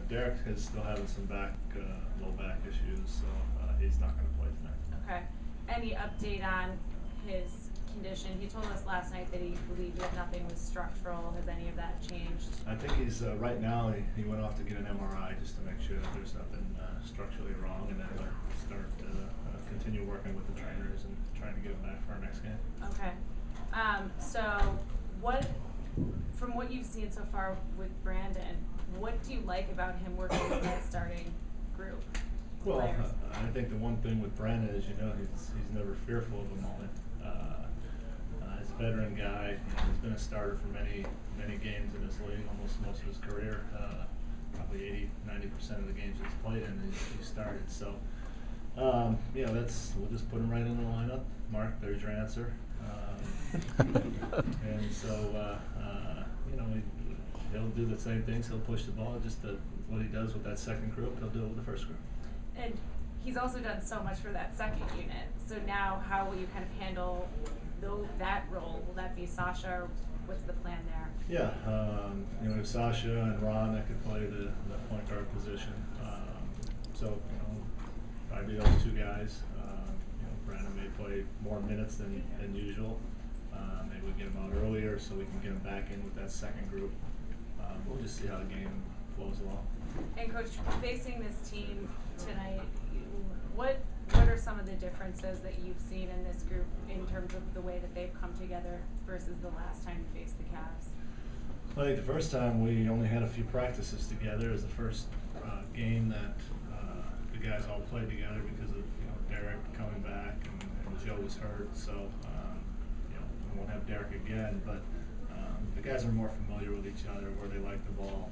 Derrick is still having some low back issues, so he's not going to play tonight. Okay. Any update on his condition? He told us last night that he believed that nothing was structural. Has any of that changed? I think he's right now. He went off to get an MRI just to make sure that there's nothing structurally wrong, and then he'll start to continue working with the trainers and trying to get him back for our next game. Okay. So from what you've seen so far with Brandon, what do you like about him working with that starting group? Well, I think the one thing with Brandon is, he's never fearful of a moment. He's a veteran guy. He's been a starter for many games in this league, almost most of his career. Probably 80–90% of the games he's played in, he started. So, we'll just put him right in the lineup. Mark, there's your answer. And so, he'll do the same things. He'll push the ball. Just what he does with that second group, he'll do it with the first group. And he's also done so much for that second unit. So now, how will you kind of handle that role? Will that be Sasha? Or what's the plan there? Yeah, we have Sasha and Ron that could play the point guard position. Probably those two guys. Brandon may play more minutes than usual. Maybe we get him out earlier so we can get him back in with that second group. We'll just see how the game flows along. And Coach, facing this team tonight, what are some of the differences that you've seen in this group in terms of the way that they've come together versus the last time you faced the Cavs? Well, I think the first time we only had a few practices together. It was the first game that the guys all played together because of Derrick coming back and Joe was hurt. So we won't have Derrick again, but the guys are more familiar with each other, where they like the ball.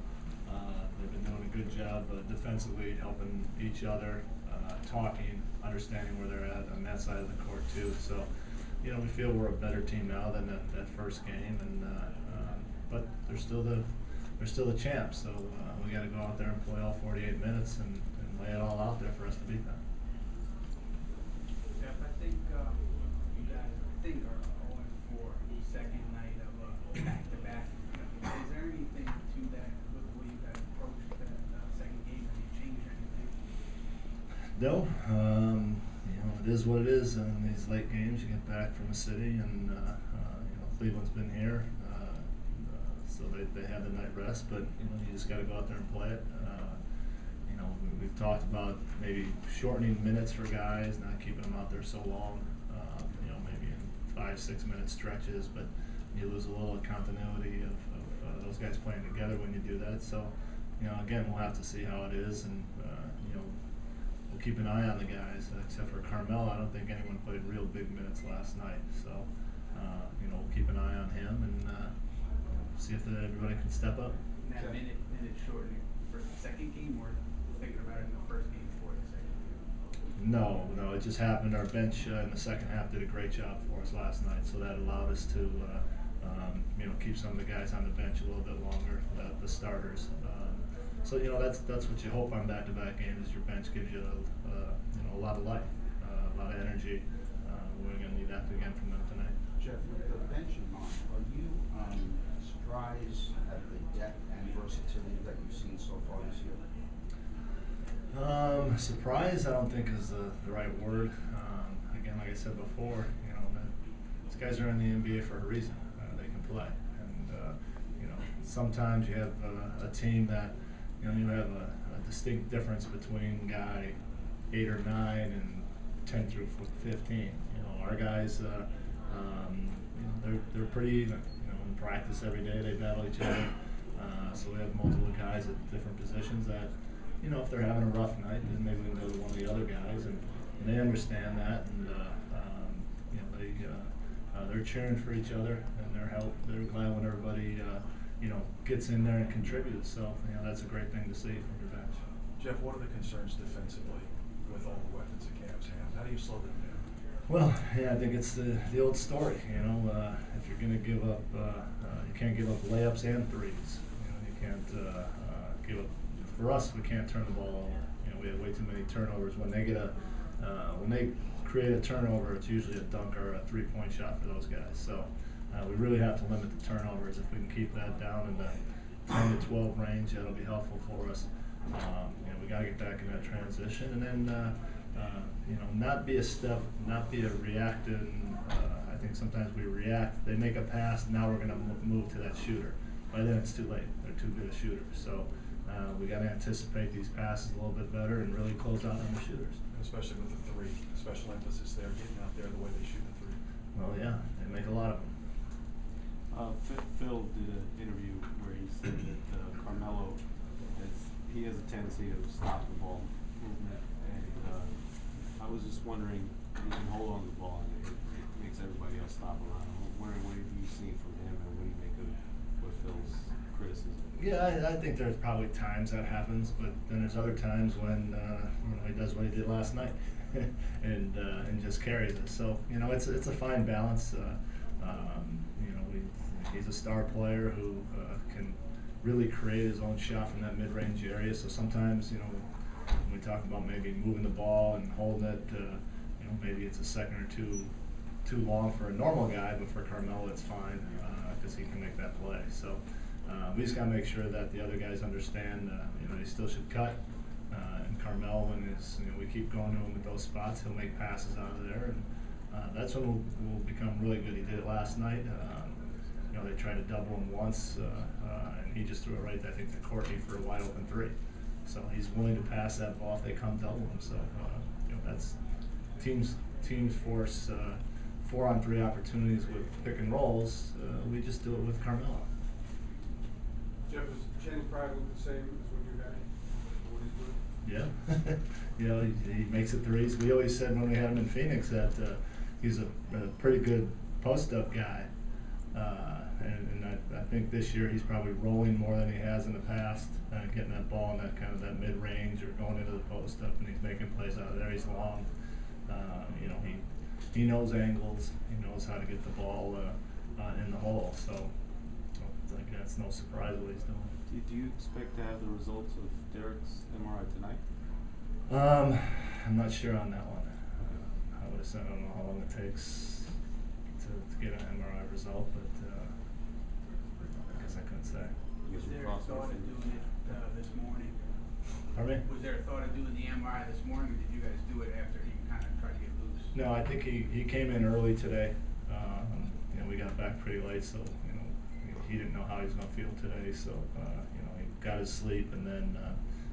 They've been doing a good job defensively, helping each other, talking, understanding where they're at on that side of the court too. So, we feel we're a better team now than that first game, but they're still the champs. So we got to go out there and play all 48 minutes and lay it all out there for us to beat them. Jeff, I think you guys are 0-4 second night of back-to-back. Is there anything to that with the way you guys approached that second game? Have you changed anything? No, it is what it is. In these late games, you get back from the city, and Cleveland's been here, so they have the night rest. But you just got to go out there and play it. We've talked about maybe shortening minutes for guys, not keeping them out there so long. Maybe in 5–6 minute stretches, but you lose a little continuity of those guys playing together when you do that. So, again, we'll have to see how it is, and we'll keep an eye on the guys. Except for Carmelo, I don't think anyone played real big minutes last night. So, we'll keep an eye on him and see if everybody can step up. That minute shortening for the second game, or thinking about it in the first game for the second game? No, it just happened. Our bench in the second half did a great job for us last night, so that allowed us to keep some of the guys on the bench a little bit longer, the starters. So that's what you hope on back-to-back games. Is your bench gives you a lot of life, a lot of energy. We're going to need that again from them tonight. Jeff, with the bench in mind, are you surprised at the depth and versatility that you've seen so far this year? Surprise, I don't think is the right word. Again, like I said before, these guys are in the NBA for a reason. They can play, and sometimes you have a team that you have a distinct difference between guy 8 or 9 and 10 through 15. Our guys, they're pretty even. In practice every day, they battle each other. So we have multiple guys at different positions that, if they're having a rough night, then maybe we can go to one of the other guys, and they understand that, and they're cheering for each other, and they're glad when everybody gets in there and contributes. So that's a great thing to see from your bench. Jeff, what are the concerns defensively with all the weapons the Cavs have? How do you slow them down? Well, I think it's the old story. If you're going to give up, you can't give up layups and threes. You can't give up. For us, we can't turn the ball over. We have way too many turnovers. When they create a turnover, it's usually a dunk or a three-point shot for those guys. So we really have to limit the turnovers. If we can keep that down in the 10 to 12 range, that'll be helpful for us. We got to get back in that transition, and then not be a reactive. I think sometimes we react. They make a pass. Now we're going to move to that shooter. By then it's too late. They're too good a shooters. So we got to anticipate these passes a little bit better and really close out on the shooters. Especially with the three, special emphasis there, getting out there the way they shoot the three. Well, yeah, they make a lot of them. Phil did an interview where he said that Carmelo has a tendency to stop the ball movement, and I was just wondering, he can hold on to the ball and it makes everybody else stop around him. What have you seen from him, and what do you make of Phil's criticism? Yeah, I think there's probably times that happens, but then there's other times when he does what he did last night and just carries it. So it's a fine balance. He's a star player who can really create his own shot from that mid-range area. So sometimes when we talk about maybe moving the ball and holding it, maybe it's a second or two too long for a normal guy, but for Carmelo it's fine because he can make that play. So. We just got to make sure that the other guys understand, they still should cut. And Carmelo, when we keep going to him at those spots, he'll make passes out of there, and that's when we'll become really good. He did it last night. They tried to double him once, and he just threw it right, I think, to Courtney for a wide open three. So he's willing to pass that ball if they come double him. So that's teams force 4-on-3 opportunities with pick and rolls. We just do it with Carmelo. Jeff, is Channing Frye look the same as when you had him? What he's doing? Yeah, he makes it threes. We always said when we had him in Phoenix that he's a pretty good post-up guy, and I think this year he's probably rolling more than he has in the past, getting that ball in that kind of that mid-range or going into the post-up, and he's making plays out of there. He's long. He knows angles. He knows how to get the ball in the hole. So. That's no surprise what he's doing. Do you expect to have the results of Derrick's MRI tonight? I'm not sure on that one. I would have said I don't know how long it takes to get an MRI result, but I guess I couldn't say. Was there a thought of doing it this morning? Pardon me? Was there a thought of doing the MRI this morning, or did you guys do it after he kind of tried to get loose? No, I think he came in early today. We got back pretty late, so he didn't know how he was going to feel today, so he got his sleep and then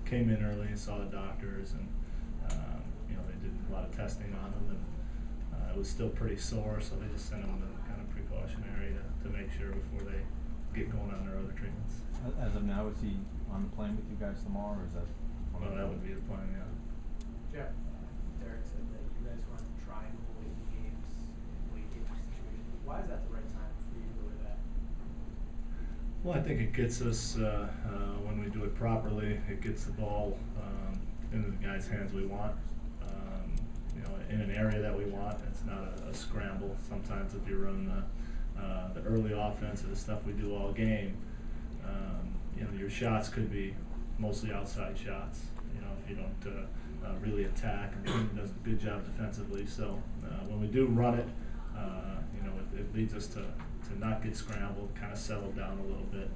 came in early and saw the doctors, and they did a lot of testing on him, and it was still pretty sore, so they just sent him the kind of precautionary to make sure before they get going on their other treatments. As of now, is he on the plane with you guys tomorrow, or is that? Well, that would be the plan, yeah. Jeff, Derrick said that you guys run triangle late games situations. Why is that the right time for you to go to that? Well, I think it gets us, when we do it properly, it gets the ball into the guy's hands we want, in an area that we want. It's not a scramble. Sometimes if you run the early offense, the stuff we do all game, your shots could be mostly outside shots, if you don't really attack, and the team does a good job defensively. So when we do run it, it leads us to not get scrambled, kind of settle down a little bit,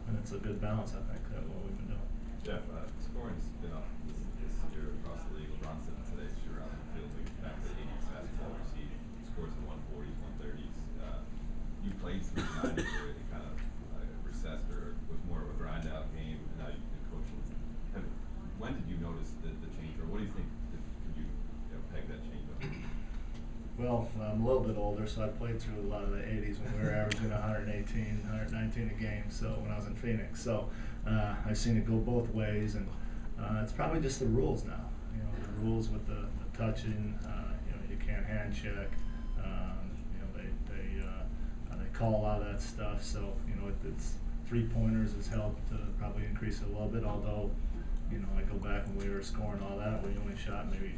and it's a good balance, I think, that what we've been doing. Jeff, scoring's been up this year across the league. LeBron said today, shoot around the field, like back to the 80s basketball receive, scores in 140s, 130s. You played through the 90s where it kind of recessed or was more of a grind out game, and now you've been coaching. When did you notice the change, or what do you think could you peg that change up? Well, I'm a little bit older, so I played through a lot of the 80s when we were averaging 118, 119 a game, so when I was in Phoenix. So I've seen it go both ways, and it's probably just the rules now. The rules with the touching, you can't hand check. They call a lot of that stuff, so it's 3-pointers has helped probably increase it a little bit, although I go back when we were scoring all that, we only shot maybe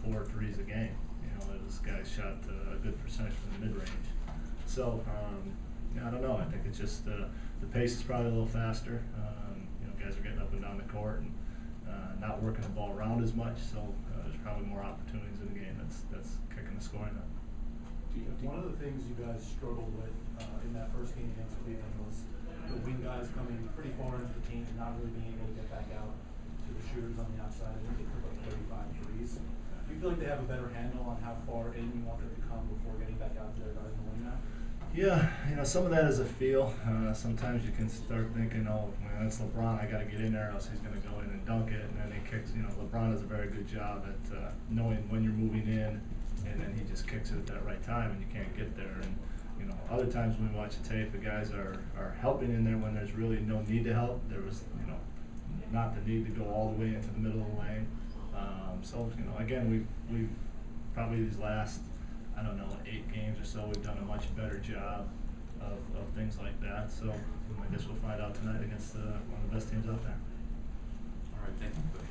4 threes a game. This guy shot a good percentage from the mid-range. So, I don't know. I think it's just the pace is probably a little faster. Guys are getting up and down the court and not working the ball around as much. So there's probably more opportunities in the game. That's kicking the scoring up. One of the things you guys struggled with in that first game against Cleveland was the wing guys coming pretty far into the paint and not really being able to get back out to the shooters on the outside. I think they took like 35 threes. Do you feel like they have a better handle on how far in you want them to come before getting back out to their guys in the wing now? Yeah, some of that is a feel. Sometimes you can start thinking, oh, man, that's LeBron. I got to get in there, else he's going to go in and dunk it. And then he kicks. LeBron does a very good job at knowing when you're moving in, and then he just kicks it at that right time, and you can't get there. And other times when we watch the tape, the guys are helping in there when there's really no need to help. There was, not the need to go all the way into the middle of the lane. So again, we've probably these last, 8 games or so, we've done a much better job of things like that. So I guess we'll find out tonight against one of the best teams out there. All right, thank you.